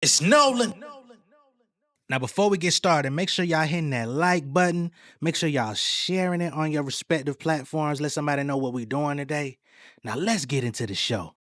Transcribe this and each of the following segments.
It's Nolan. Now, before we get started, make sure y'all hitting that like button. Make sure y'all sharing it on your respective platforms. Let somebody know what we're doing today. Now, let's get into the show.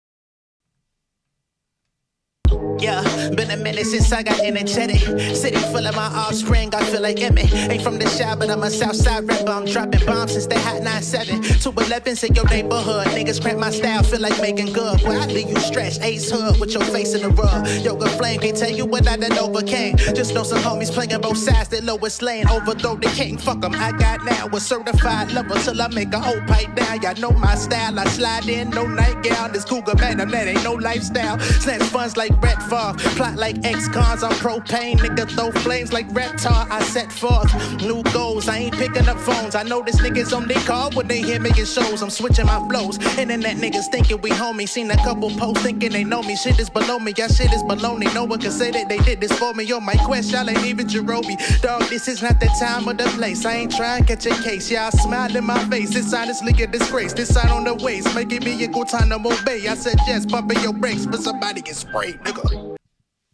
Yeah, been a minute since I got energetic. City full of my offspring, I feel like Emmett. Ain't from the shy, but I'm a Southside rapper. I'm dropping bombs since they hot 9-7. 211s in your neighborhood. Niggas cramp my style, feel like making good. Boy, I leave you stretched, Ace Hood with your face in the rug. Yoga flame, can't tell you what I done overcame. Just know some homies playing both sides, that lowest lane. Overthrow the king, fuck 'em. I got now a certified lover till I make a whole pipe down. Y'all know my style, I slide in, no nightgown. This cougar man, that ain't no lifestyle. Snatch funds like Brett Favre, plot like ex-cons on propane. Nigga throw flames like Reptar, I set forth new goals. I ain't picking up phones. I know this niggas on their call when they hear making shows. I'm switching my flows. Internet niggas thinking we homies. Seen a couple posts thinking they know me. Shit is below me, y'all shit is baloney. No one can say that they did this for me. Yo, my quest, y'all ain't even Jerobi. Dog, this is not the time or the place. I ain't trying to catch a case. Y'all smile in my face. It's honestly a disgrace. This sign on the waist, making me a good time to obey. I said yes, pumping your brakes, but somebody get sprayed, nigga.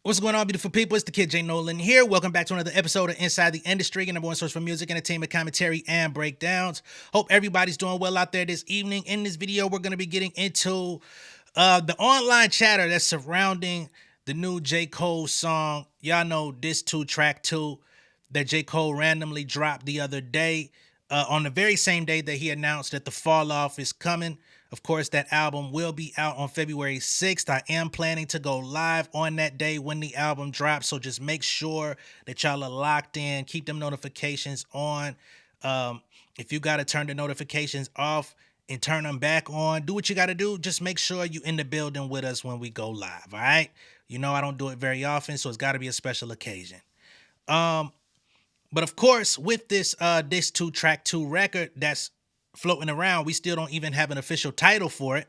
What's going on, beautiful people? It's the kid J Nolan here. Welcome back to another episode of Inside the Industry, your number one source for music, entertainment, commentary, and breakdowns. Hope everybody's doing well out there this evening. In this video, we're going to be getting into the online chatter that's surrounding the new J. Cole song. Y'all know Diss 2 Track 2 that J. Cole randomly dropped the other day. On the very same day that he announced that the Fall Off is coming. Of course, that album will be out on February 6th. I am planning to go live on that day when the album drops. So just make sure that y'all are locked in. Keep them notifications on. If you got to turn the notifications off and turn them back on, do what you got to do. Just make sure you in the building with us when we go live. All right. You know, I don't do it very often, so it's got to be a special occasion. But of course, with this 2 Track 2 record that's floating around, we still don't even have an official title for it.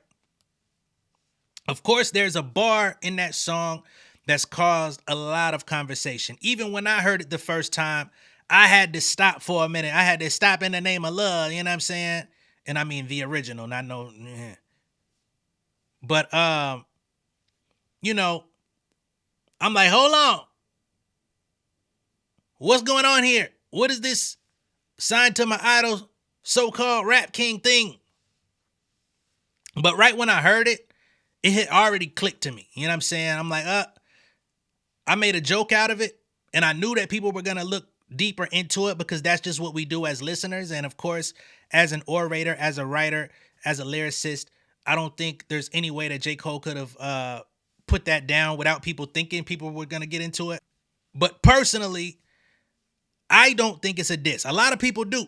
Of course, there's a bar in that song that's caused a lot of conversation. Even when I heard it the first time, I had to stop for a minute. I had to stop in the name of love, you know what I'm saying? And I mean the original, not no. But you know, I'm like, hold on. What's going on here? What is this signed to my idol so-called rap king thing? But right when I heard it, it had already clicked to me. You know what I'm saying? I'm like, I made a joke out of it, and I knew that people were going to look deeper into it because that's just what we do as listeners. And of course, as an orator, as a writer, as a lyricist, I don't think there's any way that J. Cole could have put that down without people thinking people were going to get into it. But personally, I don't think it's a diss. A lot of people do.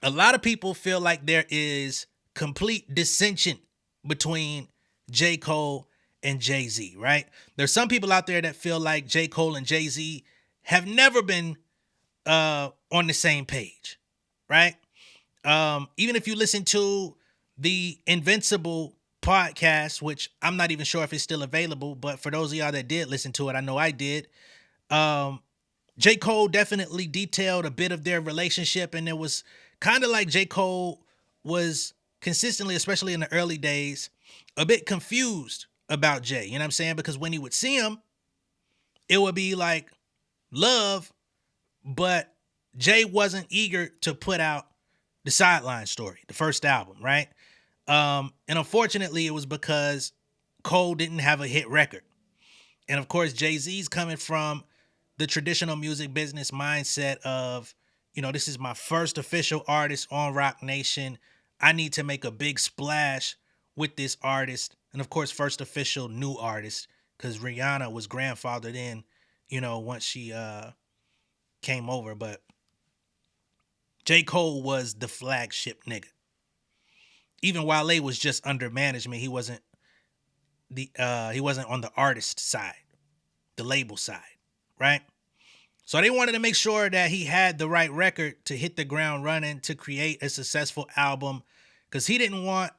A lot of people feel like there is complete dissension between J. Cole and Jay-Z, right? There's some people out there that feel like J. Cole and Jay-Z have never been on the same page, right? Even if you listen to the Invincible podcast, which I'm not even sure if it's still available, but for those of y'all that did listen to it, I know I did. J. Cole definitely detailed a bit of their relationship, and it was kind of like J. Cole was consistently, especially in the early days, a bit confused about Jay. You know what I'm saying? Because when he would see him, it would be like love, but Jay wasn't eager to put out the Sideline Story, the first album, right? And unfortunately, it was because Cole didn't have a hit record. And of course, Jay-Z's coming from the traditional music business mindset of, you know, this is my first official artist on Rock Nation. I need to make a big splash with this artist. And of course, first official new artist, because Rihanna was grandfathered in, you know, once she came over. But J. Cole was the flagship nigga. Even Wale was just under management. He wasn't on the artist side, the label side, right? So they wanted to make sure that he had the right record to hit the ground running, to create a successful album, because he didn't want,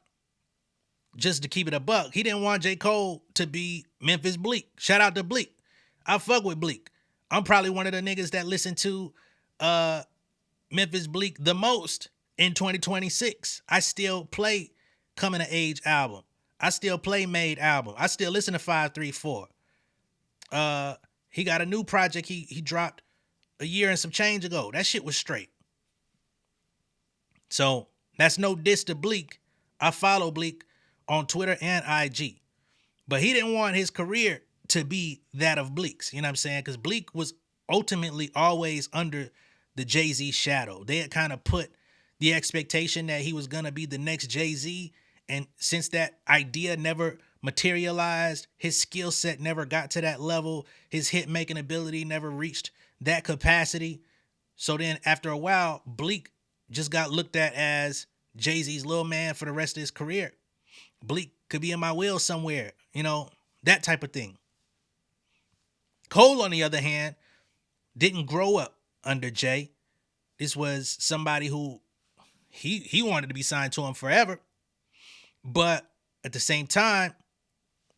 just to keep it a buck, he didn't want J. Cole to be Memphis Bleak. Shout out to Bleak. I fuck with Bleak. I'm probably one of the niggas that listen to Memphis Bleak the most in 2026. I still play Coming of Age album. I still play Made album. I still listen to 534. He got a new project he dropped a year and some change ago. That shit was straight. So that's no diss to Bleak. I follow Bleak on Twitter and IG. But he didn't want his career to be that of Bleak's. You know what I'm saying? Because Bleak was ultimately always under the Jay-Z shadow. They had kind of put the expectation that he was going to be the next Jay-Z. And since that idea never materialized, his skill set never got to that level. His hit-making ability never reached that capacity. So then after a while, Bleak just got looked at as Jay-Z's little man for the rest of his career. Bleak could be in my will somewhere, you know, that type of thing. Cole, on the other hand, didn't grow up under Jay. This was somebody who he wanted to be signed to him forever. But at the same time,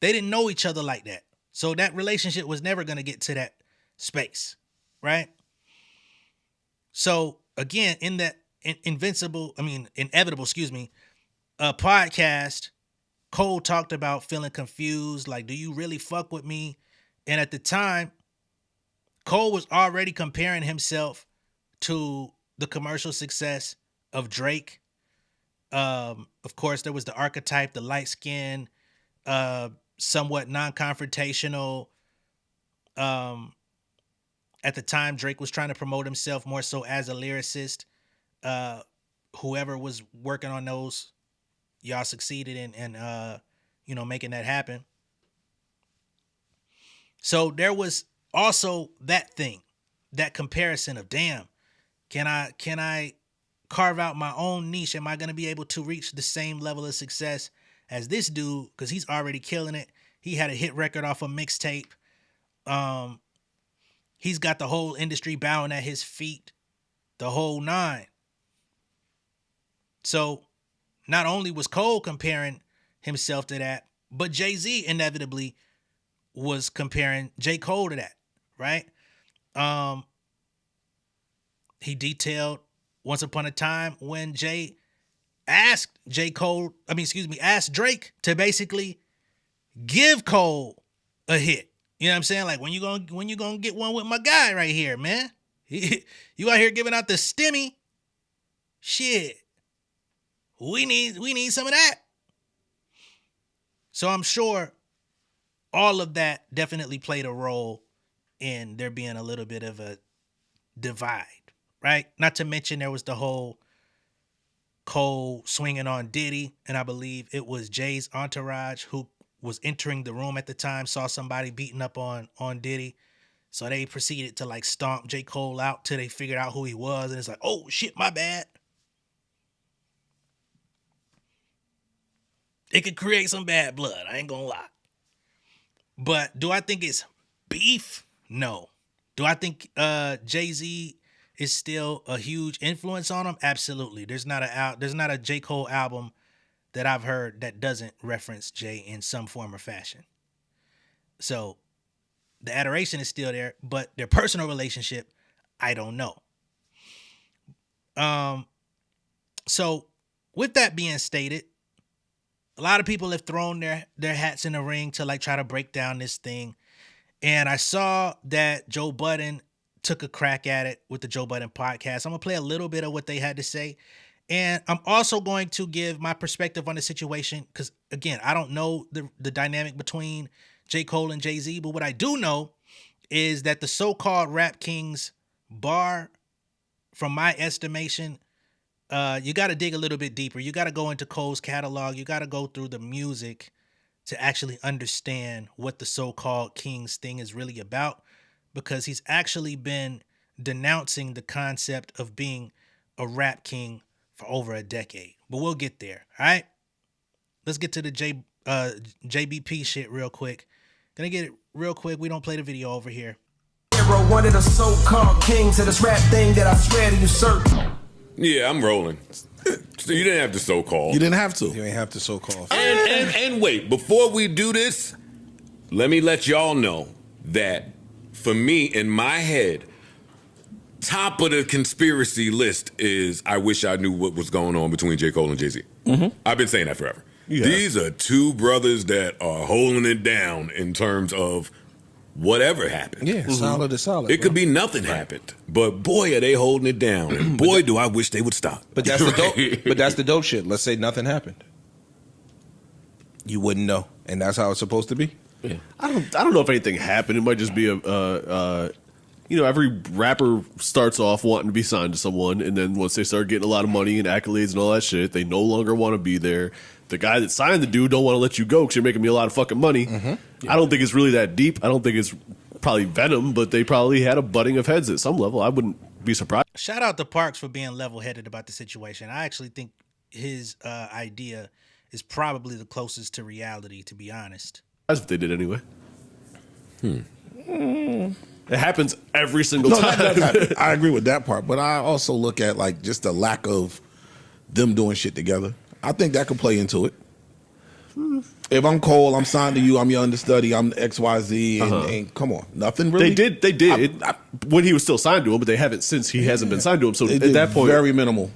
they didn't know each other like that. So that relationship was never going to get to that space, right? So again, in that inevitable podcast, Cole talked about feeling confused, like, do you really fuck with me? And at the time, Cole was already comparing himself to the commercial success of Drake. Of course, there was the archetype, the light-skinned, somewhat non-confrontational. At the time, Drake was trying to promote himself more so as a lyricist. Whoever was working on those, y'all succeeded in making that happen. So there was also that thing, that comparison of, damn, can I carve out my own niche? Am I going to be able to reach the same level of success as this dude? Because he's already killing it. He had a hit record off a mixtape. He's got the whole industry bowing at his feet, the whole nine. So not only was Cole comparing himself to that, but Jay-Z inevitably was comparing J. Cole to that, right? He detailed once upon a time when Jay asked Drake to basically give Cole a hit. You know what I'm saying? Like, when you gonna get one with my guy right here, man? You out here giving out the stimmy. Shit. We need some of that. So I'm sure all of that definitely played a role in there being a little bit of a divide, right? Not to mention there was the whole Cole swinging on Diddy, and I believe it was Jay's entourage who was entering the room at the time, saw somebody beating up on Diddy. So they proceeded to like stomp J. Cole out till they figured out who he was, and it's like, oh shit, my bad. It could create some bad blood, I ain't gonna lie. But do I think it's beef? No. Do I think Jay-Z is still a huge influence on him? Absolutely. There's not a J. Cole album that I've heard that doesn't reference Jay in some form or fashion. So the adoration is still there, but their personal relationship, I don't know. So with that being stated, a lot of people have thrown their hats in the ring to like try to break down this thing. And I saw that Joe Budden took a crack at it with the Joe Budden podcast. I'm going to play a little bit of what they had to say. And I'm also going to give my perspective on the situation because, again, I don't know the dynamic between J. Cole and Jay-Z. But what I do know is that the so-called Rap Kings bar, from my estimation, you got to dig a little bit deeper. You got to go into Cole's catalog. You got to go through the music to actually understand what the so-called Kings thing is really about, because he's actually been denouncing the concept of being a rap king for over a decade. But we'll get there, all right? Let's get to the JBP shit real quick. Gonna get it real quick. We don't play the video over here. One of the so-called kings of this rap thing that I swear to usurp. Yeah, I'm rolling. So you didn't have to so-call. You didn't have to. You ain't have to so-call. And wait, before we do this, let me let y'all know that for me, in my head, top of the conspiracy list is I wish I knew what was going on between J. Cole and Jay-Z. Mm-hmm. I've been saying that forever. Yeah. These are two brothers that are holding it down in terms of whatever happened. Yeah, solid is solid. It could be nothing happened, but boy, are they holding it down. And boy, do I wish they would stop. But that's the dope. But that's the dope shit. Let's say nothing happened. You wouldn't know, and that's how it's supposed to be. Yeah. I don't know if anything happened. It might just be every rapper starts off wanting to be signed to someone, and then once they start getting a lot of money and accolades and all that shit, they no longer want to be there. The guy that signed the dude don't want to let you go because you're making me a lot of fucking money. Yeah. I don't think it's really that deep. I don't think it's probably venom, but they probably had a butting of heads at some level. I wouldn't be surprised. Shout out to Parks for being level-headed about the situation. I actually think his idea is probably the closest to reality, to be honest. That's what they did anyway. It happens every single time. I agree with that part, but I also look at like just the lack of them doing shit together. I think that could play into it. If I'm Cole, I'm signed to you, I'm your understudy, I'm XYZ, and come on, nothing really. They did when he was still signed to him, but they haven't since he hasn't been signed to him. So at that point, very minimal.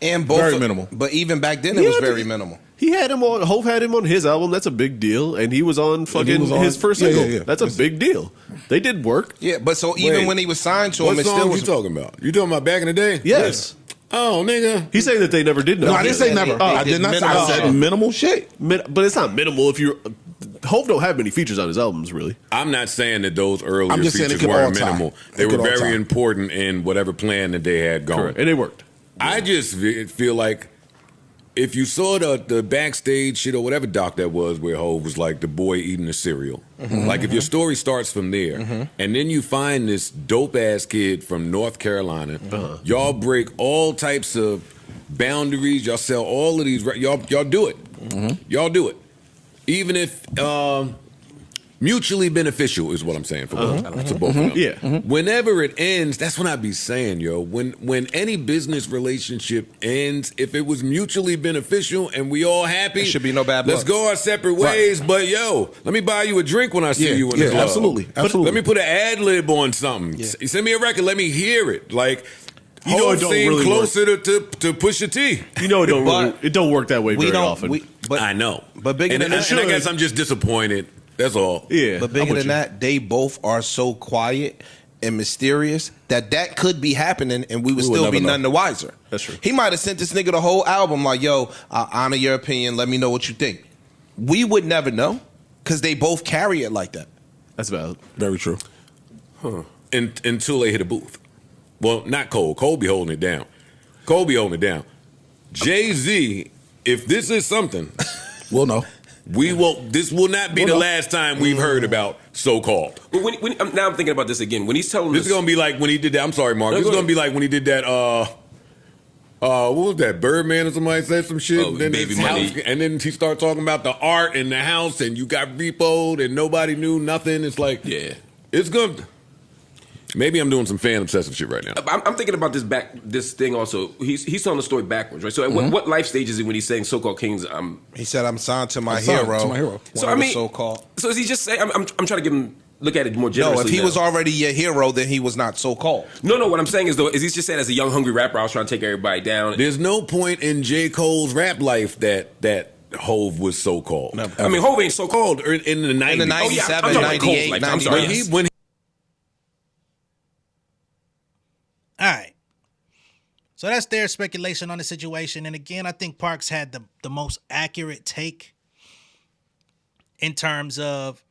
And both very minimal. But even back then, it was very minimal. He had him on. Hov had him on his album. That's a big deal, and he was on his first single. Yeah. That's a big deal. They did work. Yeah, but so even when he was signed to him, what it still song was. you talking about? You talking about back in the day? Yes. Oh, nigga. He's saying that they never did. No, I didn't say never. I did not say. I said minimal shit. But it's not minimal if you're. Hov don't have many features on his albums, really. I'm not saying that those earlier features were minimal. They were very important in whatever plan that they had going. Correct. And they worked. I just feel like if you saw the backstage shit or whatever doc that was where Hov was like the boy eating the cereal. Like if your story starts from there and then you find this dope ass kid from North Carolina, y'all break all types of boundaries, y'all sell all of these, y'all do it. Y'all do it. Even if mutually beneficial is what I'm saying for both of them. Yeah. Whenever it ends, that's what I be saying, yo. When any business relationship ends, if it was mutually beneficial and we all happy, there should be no bad blood. Let's go our separate ways. Right. But yo, let me buy you a drink when I see you in the club. Absolutely. Let me put an ad lib on something. Yeah. Send me a record. Let me hear it. Like. You know, it don't seem really closer to Pusha T. You know, it don't work that way very often. But I know. But bigger than that, and I guess I'm just disappointed. That's all. Yeah. But bigger than that, they both are so quiet and mysterious that could be happening, and we would still be none the wiser. That's true. He might have sent this nigga the whole album like, "Yo, I honor your opinion. Let me know what you think." We would never know because they both carry it like that. That's valid. Very true. Until they hit a booth. Well, not Cole. Cole be holding it down. Jay-Z, if this is something, we'll know. This will not be the last time we've heard about so-called. But now I'm thinking about this again. When he's telling this is going to be like when he did that. I'm sorry, Mark. This is going to be like when he did that. What was that? Birdman or somebody said some shit. And then Baby Money. And then he started talking about the art in the house, and you got repoed, and nobody knew nothing. It's like, it's good. Maybe I'm doing some fan obsessive shit right now. I'm thinking about this thing also. He's telling the story backwards, right? So at what life stage is it when he's saying so-called kings? He said, "I'm signed to my hero." So I mean, so-called. So is he just saying? I'm trying to give him look at it more generously. No, if he was already your hero, then he was not so-called. No. What I'm saying is he's just saying as a young hungry rapper, I was trying to take everybody down. There's no point in J. Cole's rap life that Hov was so-called. No, I mean, Hov ain't so-called in the 90s. In the 97, 98, 99. All right. So that's their speculation on the situation. And again, I think Parks had the most accurate take in terms of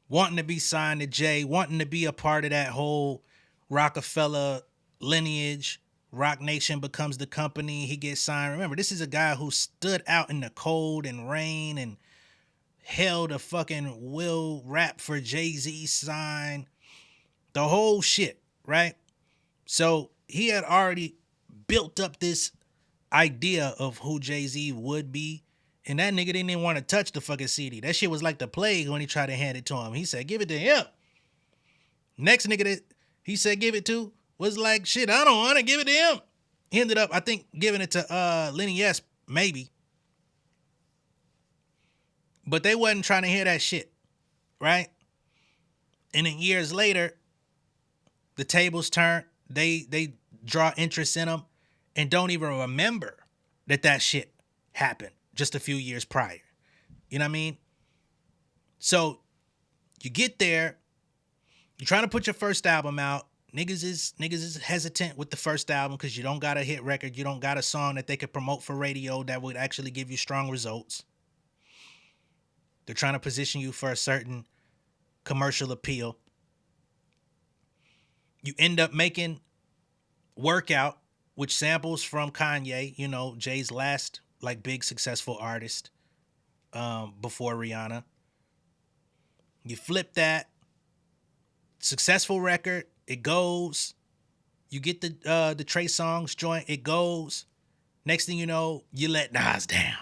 wanting to be signed to Jay, wanting to be a part of that whole Rockefeller lineage. Rock Nation becomes the company. He gets signed. Remember, this is a guy who stood out in the cold and rain and held a fucking will rap for Jay-Z sign. The whole shit, right? So he had already built up this idea of who Jay-Z would be, and that nigga didn't even want to touch the fucking CD. That shit was like the plague when he tried to hand it to him. He said, give it to him. Next nigga that he said give it to was like, shit, I don't want to give it to him. He ended up, I think, giving it to Lenny S, maybe. But they wasn't trying to hear that shit, right? And then years later, the tables turn. They draw interest in them and don't even remember that shit happened just a few years prior. You know what I mean? So you get there, You're trying to put your first album out. Niggas is hesitant with the first album because you don't got a hit record. You don't got a song that they could promote for radio that would actually give you strong results. They're trying to position you for a certain commercial appeal. You end up making Workout, which samples from Kanye, you know, Jay's last like big successful artist before Rihanna. You flip that. Successful record. It goes. You get the Trey Songz joint. It goes. Next thing you know, you let Nas down.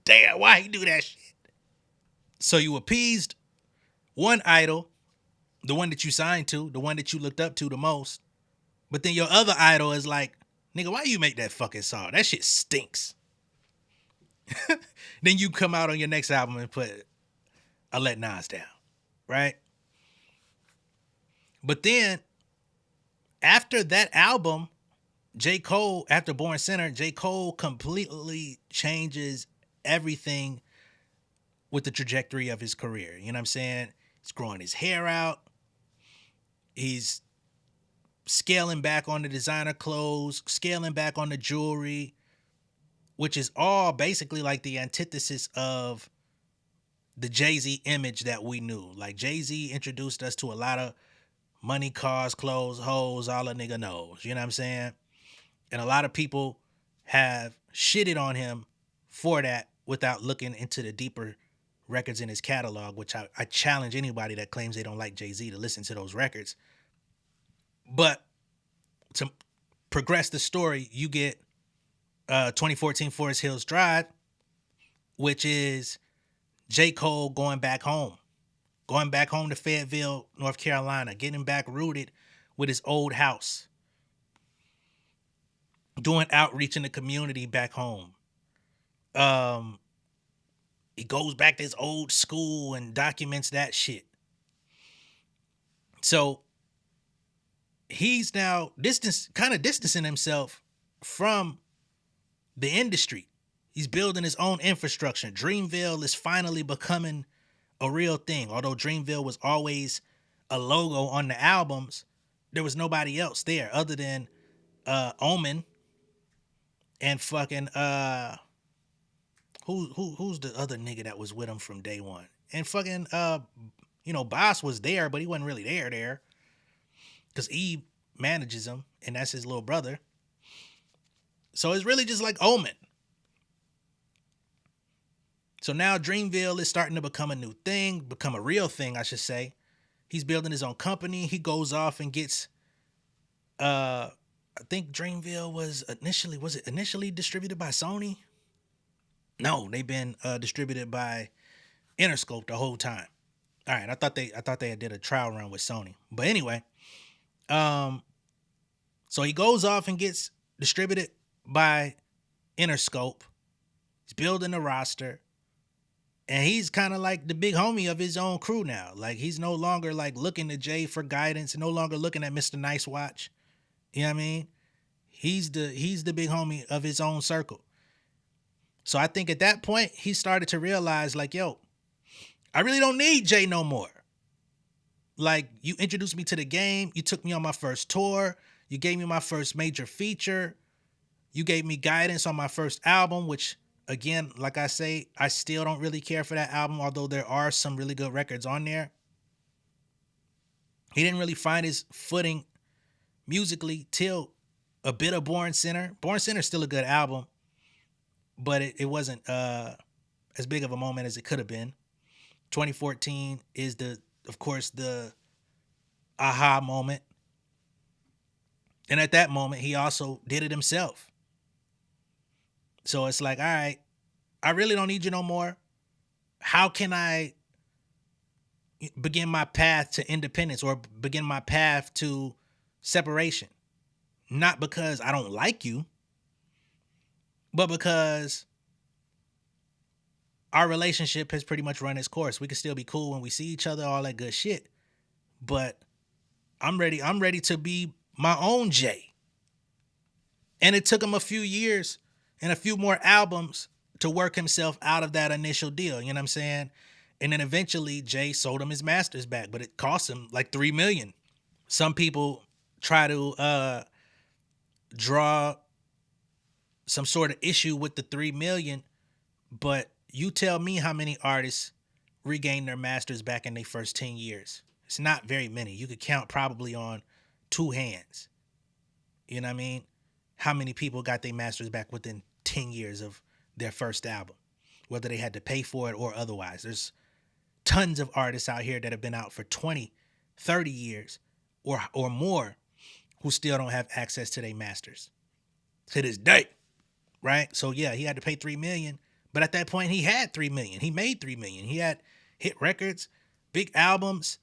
Damn, why he do that shit? So you appeased one idol, the one that you signed to, the one that you looked up to the most. But then your other idol is like, nigga, why you make that fucking song? That shit stinks. Then you come out on your next album and put, I let Nas down. Right? But then, after that album, J. Cole, after Born Sinner, J. Cole completely changes everything with the trajectory of his career. You know what I'm saying? He's growing his hair out. He's scaling back on the designer clothes, scaling back on the jewelry, which is all basically like the antithesis of the Jay-Z image that we knew. Like, Jay-Z introduced us to a lot of money, cars, clothes, hoes, all a nigga knows. You know what I'm saying? And a lot of people have shitted on him for that without looking into the deeper records in his catalog, which I challenge anybody that claims they don't like Jay-Z to listen to those records. But to progress the story, you get 2014 Forest Hills Drive, which is J. Cole going back home to Fayetteville, North Carolina, getting back rooted with his old house, doing outreach in the community back home. He goes back to his old school and documents that shit. So he's now distancing himself from the industry. He's building his own infrastructure. Dreamville is finally becoming a real thing. Although Dreamville was always a logo on the albums, there was nobody else there other than Omen and fucking who's the other nigga that was with him from day one? And fucking Boss was there, but he wasn't really there. Cause Eve manages him, and that's his little brother. So it's really just like Omen. So now Dreamville is starting to become a new thing, become a real thing, I should say. He's building his own company. He goes off and gets, I think Dreamville was it initially distributed by Sony? No, they've been distributed by Interscope the whole time. All right, I thought they did a trial run with Sony. But anyway, so he goes off and gets distributed by Interscope. He's building a roster. And he's kind of like the big homie of his own crew now. Like, he's no longer like looking to Jay for guidance, no longer looking at Mr. Nice Watch. You know what I mean? He's the big homie of his own circle. So I think at that point, he started to realize, like, yo, I really don't need Jay no more. Like, you introduced me to the game. You took me on my first tour. You gave me my first major feature. You gave me guidance on my first album, which, again, like I say, I still don't really care for that album, although there are some really good records on there. He didn't really find his footing musically till a bit of Born Sinner. Born Sinner is still a good album, but it wasn't as big of a moment as it could have been. 2014 is of course, the aha moment. And at that moment, he also did it himself. So it's like, all right, I really don't need you no more. How can I begin my path to independence or begin my path to separation? Not because I don't like you, but because our relationship has pretty much run its course. We can still be cool when we see each other, all that good shit. But I'm ready to be my own Jay. And it took him a few years and a few more albums to work himself out of that initial deal. You know what I'm saying? And then eventually Jay sold him his masters back, but it cost him like $3 million. Some people try to draw some sort of issue with the $3 million, but you tell me how many artists regained their masters back in their first 10 years. It's not very many. You could count probably on two hands. You know what I mean? How many people got their masters back within 10 years of their first album, whether they had to pay for it or otherwise. There's tons of artists out here that have been out for 20, 30 years or more who still don't have access to their masters to this day, right? So yeah, he had to pay $3 million, but at that point he had $3 million. He made $3 million. He had hit records, big albums,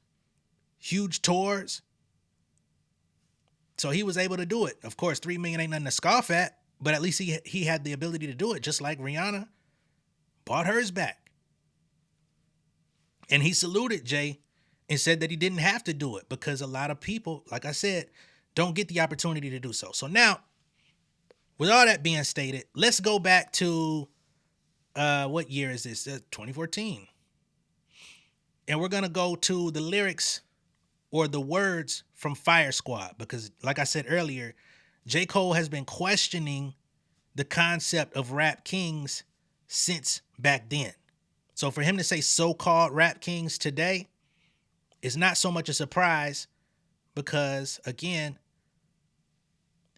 huge tours. So he was able to do it. Of course, $3 million ain't nothing to scoff at, but at least he had the ability to do it, just like Rihanna bought hers back. And he saluted Jay and said that he didn't have to do it because a lot of people, like I said, don't get the opportunity to do so. So now, with all that being stated, let's go back to, what year is this? 2014. And we're going to go to the lyrics or the words from Fire Squad because, like I said earlier, J. Cole has been questioning the concept of rap kings since back then. So for him to say so-called rap kings today is not so much a surprise because, again,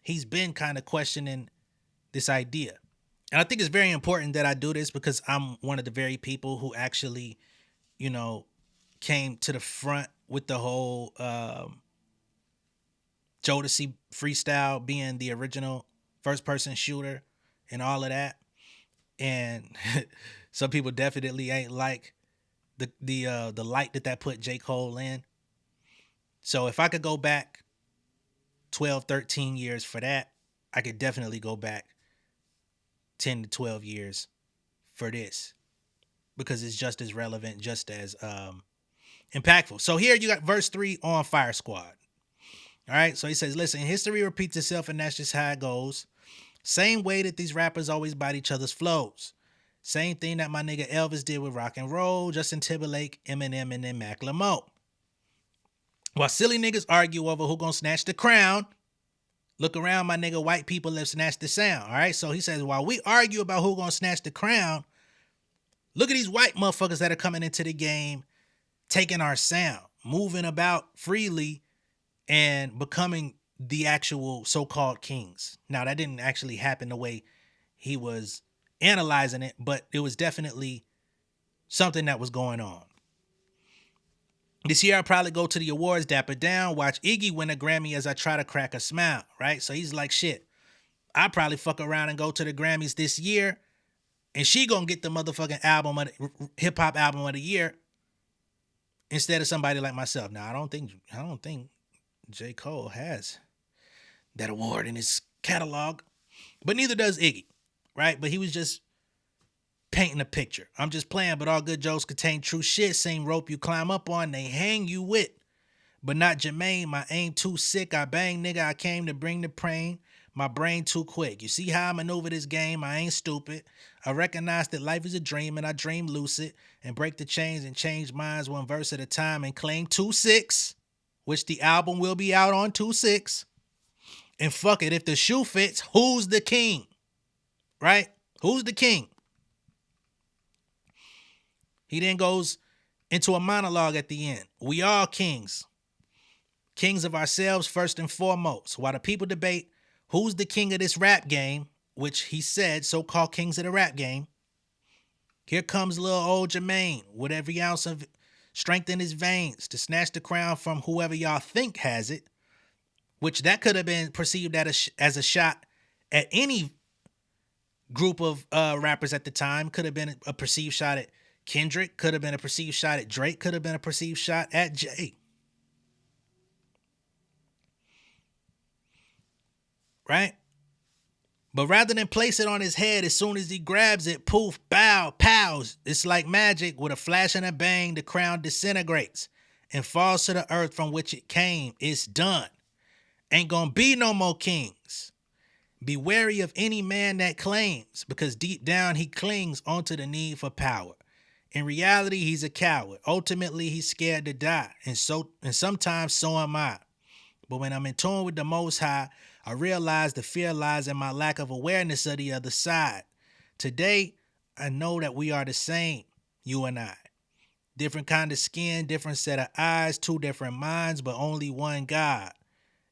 he's been kind of questioning this idea. And I think it's very important that I do this because I'm one of the very people who actually, came to the front with the whole Jodeci freestyle being the original first-person shooter and all of that. And some people definitely ain't like the light that put J. Cole in. So if I could go back 12, 13 years for that, I could definitely go back 10 to 12 years for this because it's just as relevant, just as impactful. So here you got verse 3 on Fire Squad. All right, so he says, listen, history repeats itself and that's just how it goes. Same way that these rappers always bite each other's flows. Same thing that my nigga Elvis did with rock and roll, Justin Timberlake, Eminem, and then Macklemore. While silly niggas argue over who gonna snatch the crown, look around, my nigga, white people have snatched the sound. All right, so he says, while we argue about who gonna snatch the crown, look at these white motherfuckers that are coming into the game, taking our sound, moving about freely, and becoming the actual so-called kings. Now, that didn't actually happen the way he was analyzing it, but it was definitely something that was going on. This year, I'll probably go to the awards, dapper down, watch Iggy win a Grammy as I try to crack a smile, right? So he's like, shit, I'll probably fuck around and go to the Grammys this year, and she gonna get the motherfucking hip-hop album of the year instead of somebody like myself. Now, I don't think J. Cole has that award in his catalog, but neither does Iggy, right? But he was just painting a picture. I'm just playing, but all good jokes contain true shit. Same rope you climb up on, they hang you with. But not Jermaine, my aim too sick. I bang, nigga, I came to bring the pain. My brain too quick. You see how I maneuver this game? I ain't stupid. I recognize that life is a dream and I dream lucid and break the chains and change minds one verse at a time and claim 2-6, which the album will be out on 2-6. And fuck it, if the shoe fits, who's the king? Right? Who's the king? He then goes into a monologue at the end. We all kings. Kings of ourselves first and foremost. While the people debate who's the king of this rap game, which he said, so-called kings of the rap game, here comes little old Jermaine with every ounce of strength in his veins to snatch the crown from whoever y'all think has it, which that could have been perceived as a shot at any group of rappers at the time. Could have been a perceived shot at Kendrick, could have been a perceived shot at Drake, could have been a perceived shot at Jay. Right? But rather than place it on his head, as soon as he grabs it, poof, bow, pows. It's like magic. With a flash and a bang, the crown disintegrates and falls to the earth from which it came. It's done. Ain't gonna be no more kings. Be wary of any man that claims, because deep down he clings onto the need for power. In reality, he's a coward. Ultimately, he's scared to die. And sometimes so am I. But when I'm in tune with the Most High, I realize the fear lies in my lack of awareness of the other side. Today, I know that we are the same, you and I. Different kind of skin, different set of eyes, two different minds, but only one God.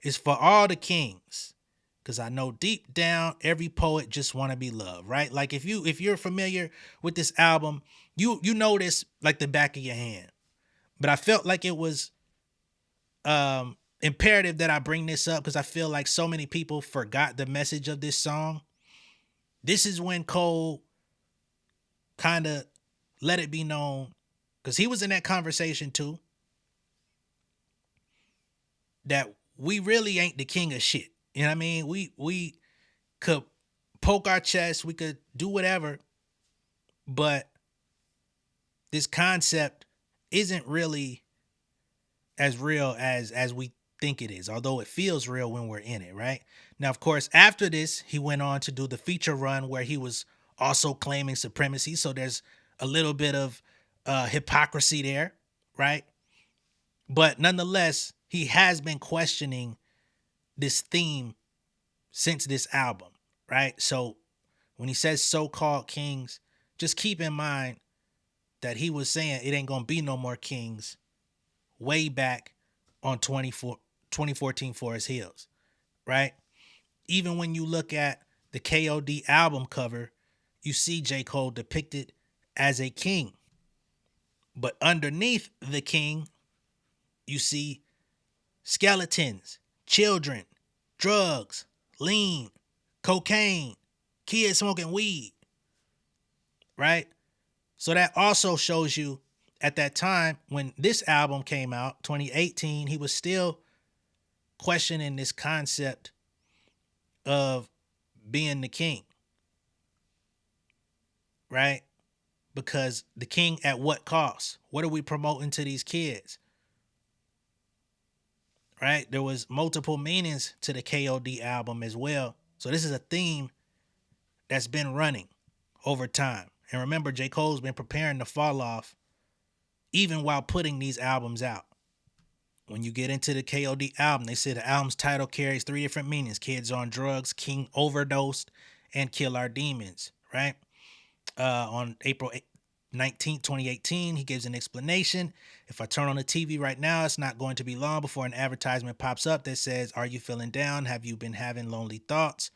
It's for all the kings. Because I know deep down, every poet just want to be loved, right? Like if you're familiar with this album, you know this like the back of your hand. But I felt like it was imperative that I bring this up because I feel like so many people forgot the message of this song. This is when Cole kind of let it be known, because he was in that conversation too, that we really ain't the king of shit. You know what I mean? We could poke our chest, we could do whatever, but this concept isn't really as real as we think it is, although it feels real when we're in it, right? Now, of course, after this, he went on to do the feature run where he was also claiming supremacy. So there's a little bit of hypocrisy there, right? But nonetheless, he has been questioning this theme since this album, right? So when he says so-called kings, just keep in mind that he was saying it ain't gonna be no more kings way back on 2014 Forest Hills, right? Even when you look at the KOD album cover, you see J. Cole depicted as a king. But underneath the king, you see skeletons, children, drugs, lean, cocaine, kids smoking weed, right? So that also shows you at that time when this album came out, 2018, he was still questioning this concept of being the king, right? Because the king at what cost? What are we promoting to these kids? Right? There was multiple meanings to the KOD album as well. So this is a theme that's been running over time. And remember, J. Cole's been preparing to fall off even while putting these albums out. When you get into the KOD album, they say the album's title carries 3 different meanings: kids on drugs, king overdosed, and kill our demons, right? On April 19th, 2018, he gives an explanation. If I turn on the TV right now, it's not going to be long before an advertisement pops up that says, "Are you feeling down? Have you been having lonely thoughts?"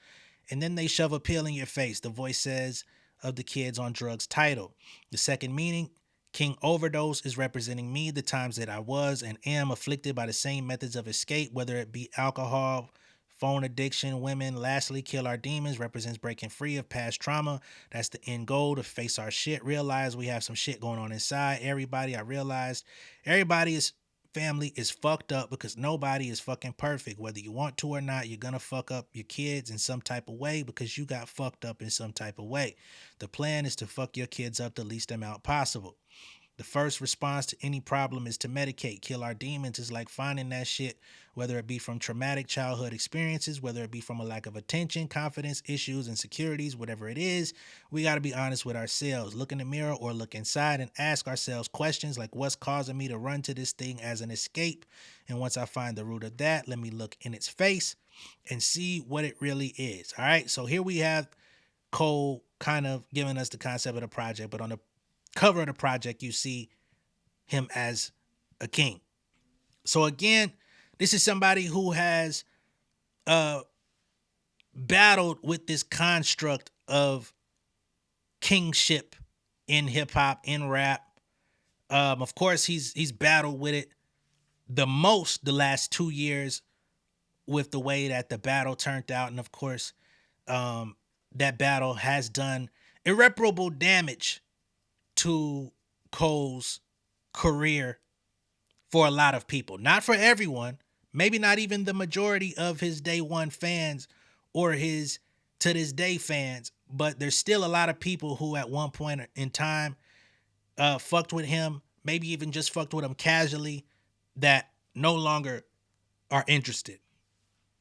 And then they shove a pill in your face. The voice says of the kids on drugs title. The second meaning, king overdose, is representing me, the times that I was and am afflicted by the same methods of escape, whether it be alcohol, phone addiction, women. Lastly, kill our demons represents breaking free of past trauma. That's the end goal, to face our shit, realize we have some shit going on inside. I realized everybody's family is fucked up because nobody is fucking perfect. Whether you want to or not, you're gonna fuck up your kids in some type of way because you got fucked up in some type of way. The plan is to fuck your kids up the least amount possible. The first response to any problem is to medicate. Kill our demons is like finding that shit, whether it be from traumatic childhood experiences, whether it be from a lack of attention, confidence, issues, insecurities, whatever it is. We got to be honest with ourselves. Look in the mirror or look inside and ask ourselves questions like, what's causing me to run to this thing as an escape? And once I find the root of that, let me look in its face and see what it really is. All right, so here we have Cole kind of giving us the concept of the project, but on the cover of the project, you see him as a king. So again, this is somebody who has battled with this construct of kingship in hip hop, in rap. Of course, he's battled with it the most the last 2 years with the way that the battle turned out. And of course, that battle has done irreparable damage to Cole's career for a lot of people. Not for everyone, maybe not even the majority of his day one fans or his to this day fans, but there's still a lot of people who at one point in time fucked with him, maybe even just fucked with him casually, that no longer are interested.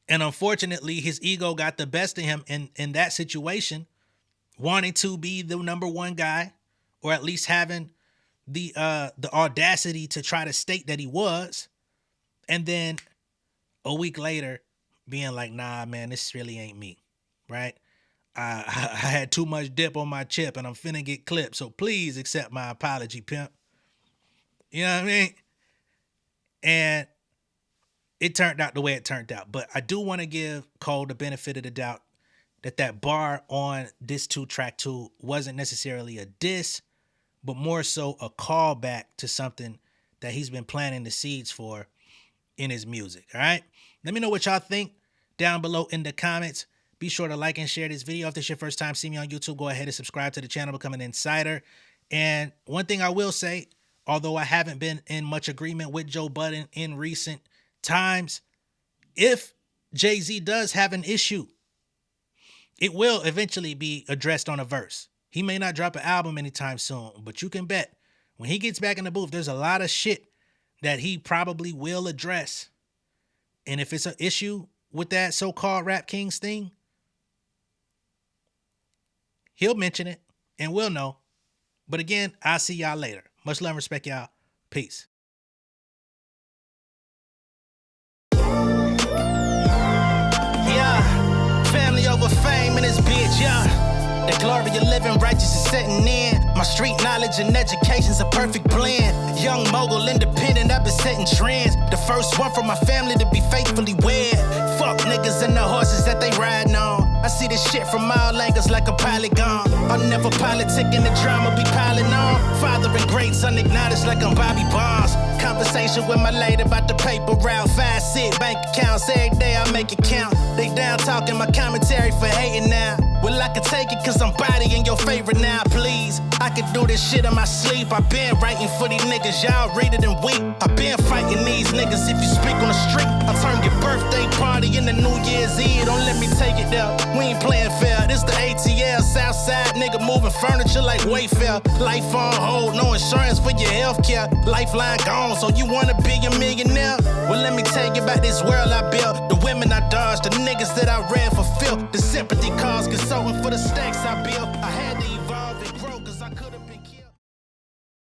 And unfortunately, his ego got the best of him in that situation, wanting to be the number one guy, or at least having the audacity to try to state that he was, and then a week later being like, nah, man, this really ain't me, right? I had too much dip on my chip and I'm finna get clipped, so please accept my apology, pimp. You know what I mean? And it turned out the way it turned out. But I do want to give Cole the benefit of the doubt that bar on Diss 2 Track 2 wasn't necessarily a diss, but more so a callback to something that he's been planting the seeds for in his music, all right? Let me know what y'all think down below in the comments. Be sure to like and share this video. If this is your first time seeing me on YouTube, go ahead and subscribe to the channel, become an insider. And one thing I will say, although I haven't been in much agreement with Joe Budden in recent times, if Jay-Z does have an issue, it will eventually be addressed on a verse. He may not drop an album anytime soon, but you can bet when he gets back in the booth, there's a lot of shit that he probably will address. And if it's an issue with that so-called Rap Kings thing, he'll mention it and we'll know. But again, I'll see y'all later. Much love and respect, y'all. Peace. Yeah, family over fame in this bitch, yeah. The glory of living righteous is setting in. My street knowledge and education's a perfect blend. Young mogul, independent, I've been setting trends. The first one from my family to be faithfully wed. Fuck niggas and the horses that they riding on. I see this shit from all angles like a polygon. I'll never politic and the drama be piling on. Father and greats unacknowledged like I'm Bobby Bonds. Conversation with my lady about the paper route. 5 sit bank accounts every day I make it count. They down talking my commentary for hating now. Well, I can take it cause I'm bodying your favorite now, please. I can do this shit in my sleep. I been writing for these niggas, y'all read it and weep. I been fighting these niggas if you speak on the street. I'll turn your birthday party into New Year's Eve. Don't let me take it there. We ain't playing fair. This the ATL, Southside nigga moving furniture like Wayfair. Life on hold, no insurance for your healthcare. Lifeline gone, so you wanna be a millionaire? Well, let me tell you about this world I built. The women I dodged, the niggas that I read for filth. The sympathy calls consulting for the state.